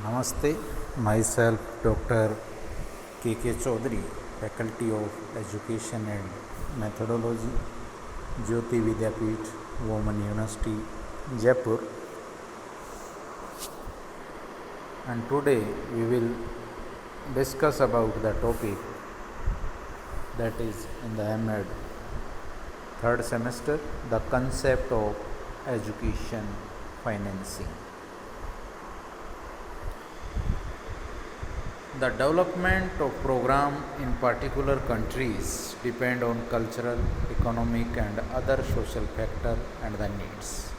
Namaste, myself Dr. K.K. Chaudhary, Faculty of Education and Methodology, Jyoti Vidyapeeth, Women University, Jaipur. And today we will discuss about the topic that is in the MEd third semester, the concept of education financing. The development of program in particular countries depend on cultural, economic and other social factor and the needs.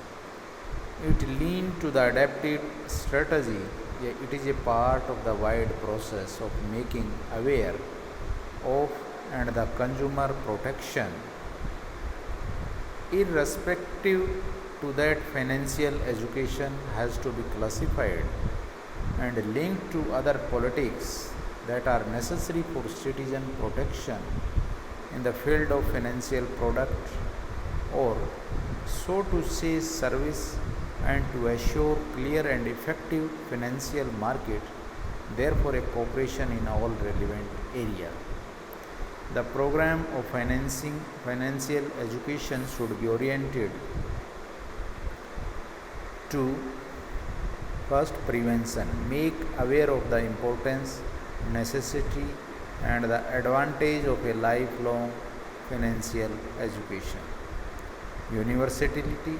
It lean to the adapted strategy. It is a part of the wide process of making aware of and the consumer protection. Irrespective to that, financial education has to be classified and linked to other politics that are necessary for citizen protection in the field of financial product, or so to say service, and to assure clear and effective financial market, therefore a cooperation in all relevant area. The program of financial education should be oriented to first, prevention, make aware of the importance, necessity and the advantage of a lifelong financial education. Universality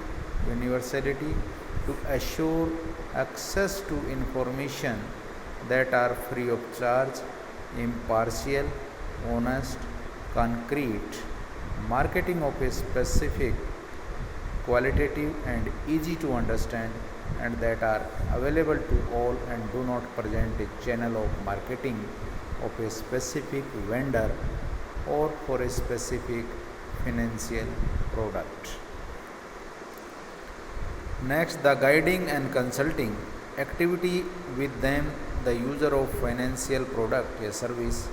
to assure access to information that are free of charge, impartial, honest, concrete, marketing of a specific, qualitative and easy to understand, and that are available to all and do not present a channel of marketing of a specific vendor or for a specific financial product. Next, the guiding and consulting activity with them, the user of financial product, a service,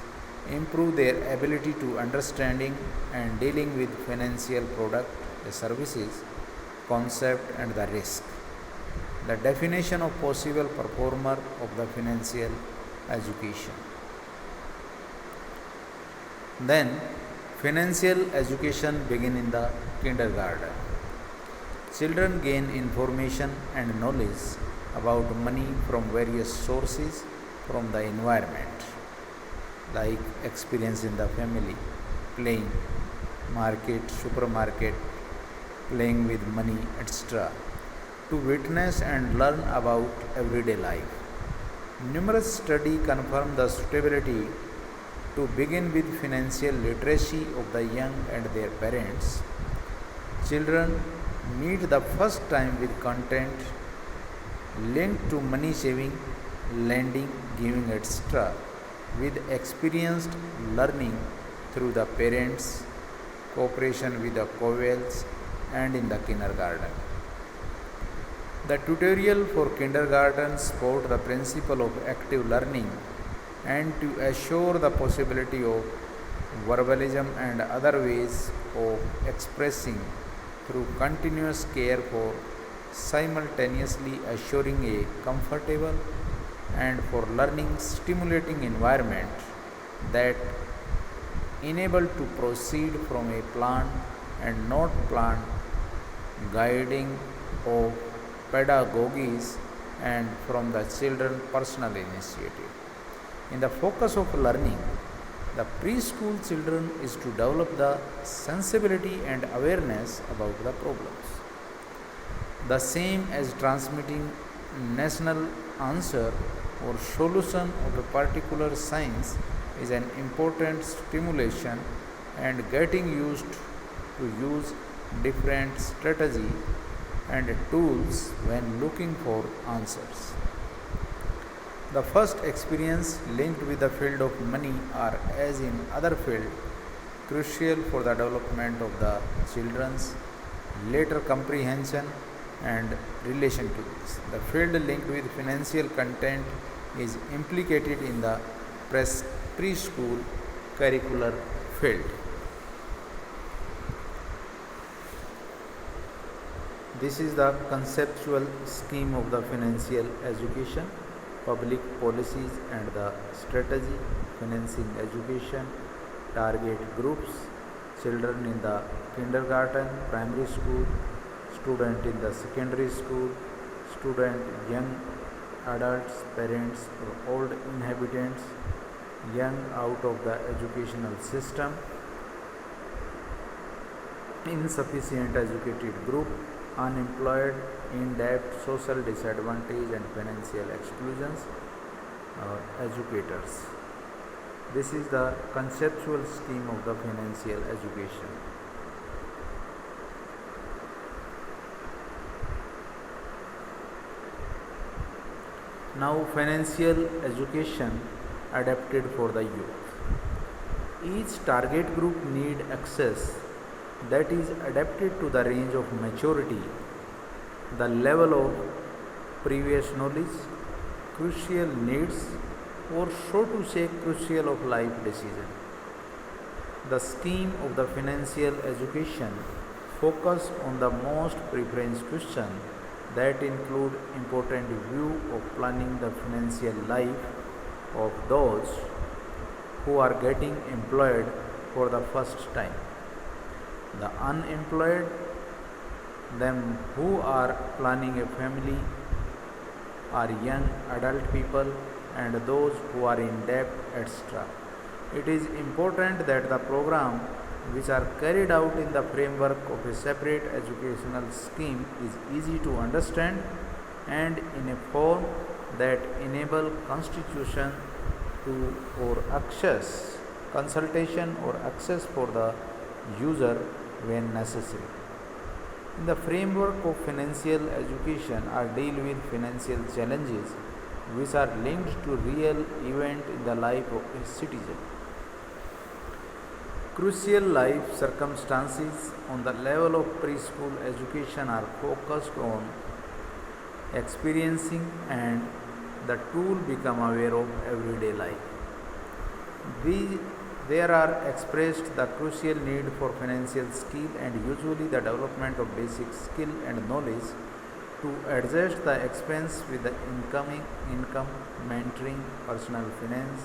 improve their ability to understanding and dealing with financial product, a services, concept and the risk. The definition of possible performer of the financial education. Then, financial education begin in the kindergarten. Children gain information and knowledge about money from various sources from the environment, like experience in the family, playing, market, supermarket, playing with money, etc., to witness and learn about everyday life. Numerous studies confirm the suitability to begin with financial literacy of the young and their parents. Children meet the first time with content linked to money saving, lending, giving, etc., with experienced learning through the parents, cooperation with the co-eds and in the kindergarten. The tutorial for kindergarten support the principle of active learning and to assure the possibility of verbalism and other ways of expressing through continuous care for simultaneously assuring a comfortable and for learning stimulating environment that enable to proceed from a planned and not planned guiding of pedagogies and from the children personal initiative. In the focus of learning, the preschool children is to develop the sensibility and awareness about the problems. The same as transmitting national answer or solution of a particular science is an important stimulation and getting used to use different strategy and tools when looking for answers. The first experience linked with the field of money are, as in other field, crucial for the development of the children's later comprehension and relation to this. The field linked with financial content is implicated in the preschool curricular field. This is the conceptual scheme of the financial education. public policies and the strategy, financing education, target groups, children in the kindergarten, primary school, student in the secondary school, student, young adults, parents or old inhabitants, young out of the educational system, insufficient educated group, unemployed, in debt, social disadvantage and financial exclusions, educators. This is the conceptual scheme of the financial education. Now, financial education adapted for the youth. Each target group need access that is adapted to the range of maturity, the level of previous knowledge, crucial needs, or so to say crucial of life decision. The scheme of the financial education focus on the most preference question that include important view of planning the financial life of those who are getting employed for the first time, the unemployed, them who are planning a family, are young adult people, and those who are in debt, etc. It is important that the program which are carried out in the framework of a separate educational scheme is easy to understand and in a form that enable constitution to or access consultation or access for the user when necessary. In the framework of financial education are deal with financial challenges which are linked to real event in the life of a citizen. Crucial life circumstances on the level of preschool education are focused on experiencing and the tool become aware of everyday life. There are expressed the crucial need for financial skill and usually the development of basic skill and knowledge to adjust the expense with the income, mentoring, personal finance,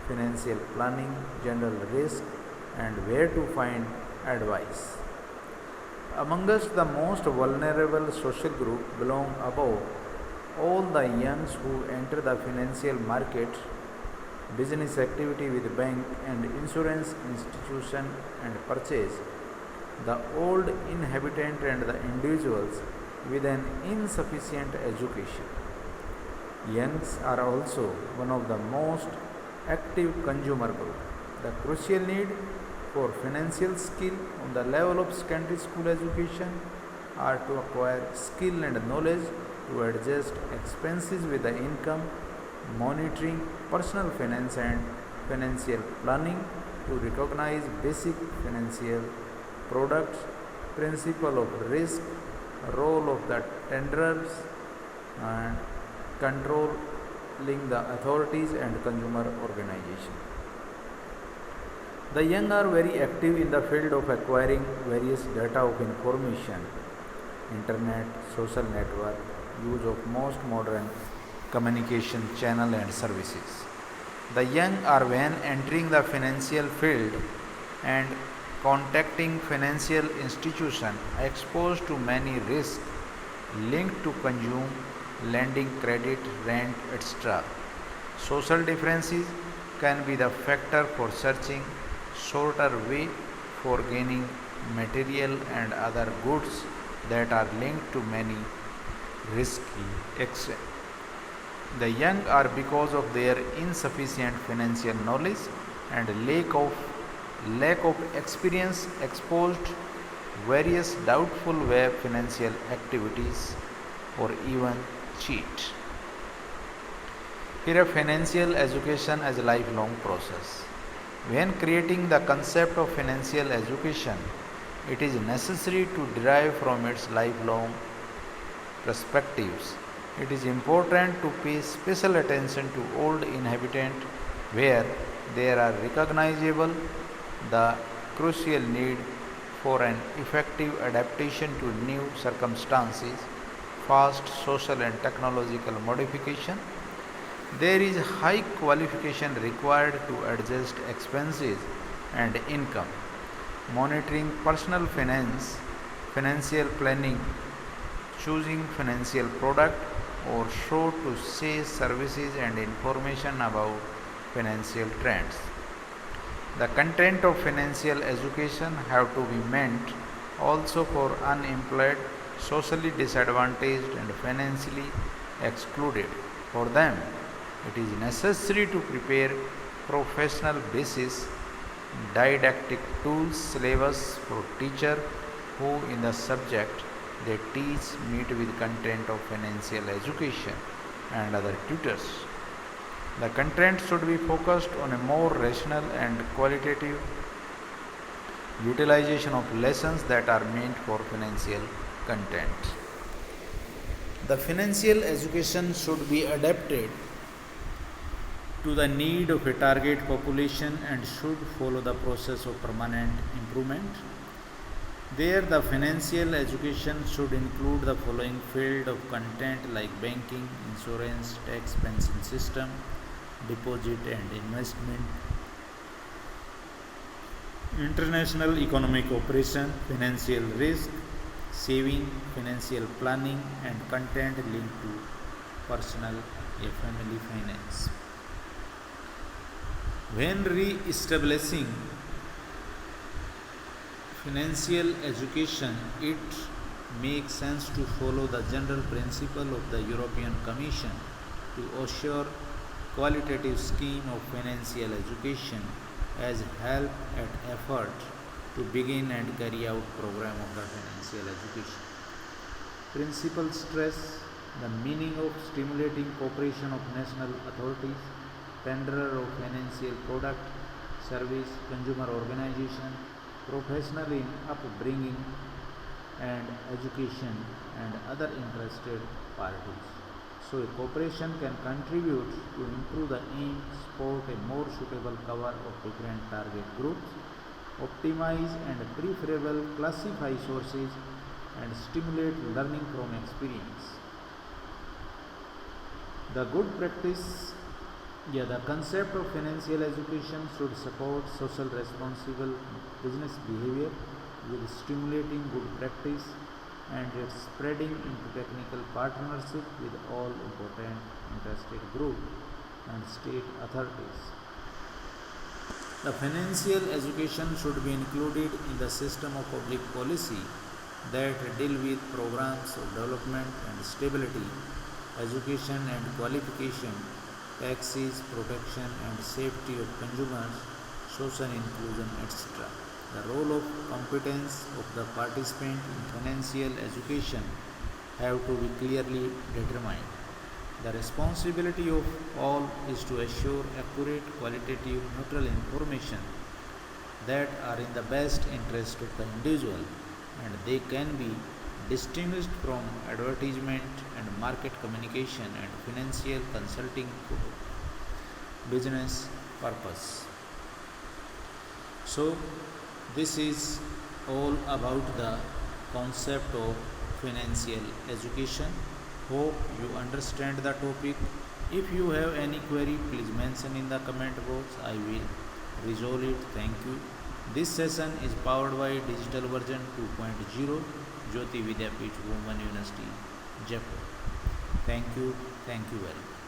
financial planning, general risk, and where to find advice. Amongst the most vulnerable social group belong above all the youngs who enter the financial market, business activity with bank and insurance institution and purchase, the old inhabitant and the individuals with an insufficient education. Youngs are also one of the most active consumer group. The crucial need for financial skill on the level of secondary school education are to acquire skill and knowledge to adjust expenses with the income, monitoring, personal finance and financial planning, to recognize basic financial products, principle of risk, role of the tenderers, and controlling the authorities and consumer organization. The young are very active in the field of acquiring various data of information, internet, social network, use of most modern communication channel and services. The young are when entering the financial field and contacting financial institution exposed to many risks linked to consume, lending, credit, rent, etc. Social differences can be the factor for searching shorter way for gaining material and other goods that are linked to many risky actions. The young are because of their insufficient financial knowledge and lack of experience exposed various doubtful web financial activities or even cheat. Here, financial education as a lifelong process. When creating the concept of financial education, it is necessary to derive from its lifelong perspectives. It is important to pay special attention to old inhabitant where there are recognizable the crucial need for an effective adaptation to new circumstances, fast social and technological modification, There is high qualification required to adjust expenses and income, monitoring personal finance, financial planning, choosing financial product or show to say services and information about financial trends. The content of financial education have to be meant also for unemployed, socially disadvantaged and financially excluded. For them, it is necessary to prepare professional basis, didactic tools, syllabus for teacher who in the subject they teach meet with content of financial education and other tutors. The content should be focused on a more rational and qualitative utilization of lessons that are meant for financial content. The financial education should be adapted to the need of a target population and should follow the process of permanent improvement. There, the financial education should include the following field of content like banking, insurance, tax, pension system, deposit and investment, international economic operation, financial risk, saving, financial planning, and content linked to personal or family finance. When re-establishing financial education, it makes sense to follow the general principle of the European Commission to assure qualitative scheme of financial education as help at effort to begin and carry out program of the financial education. Principal stress the meaning of stimulating cooperation of national authorities, tenderer of financial product, service, consumer organization, professional in upbringing and education and other interested parties. So a cooperation can contribute to improve the aim, support a more suitable cover of different target groups, optimize and preferable classify sources and stimulate learning from experience. The good practice, the concept of financial education should support social responsible business behavior with stimulating good practice and its spreading into technical partnership with all important interested groups and state authorities. The financial education should be included in the system of public policy that deal with programs of development and stability, education and qualification, taxes, protection and safety of consumers, social inclusion, etc. The role of competence of the participant in financial education have to be clearly determined. The responsibility of all is to assure accurate, qualitative, neutral information that are in the best interest of the individual and they can be distinguished from advertisement and market communication and financial consulting for business purpose. So, this is all about the concept of financial education. Hope you understand the topic. If you have any query, please mention in the comment box. I will resolve it. Thank you. This session is powered by digital version 2.0 Jyoti Vidyapeeth Women University, Jaipur. Thank you very much.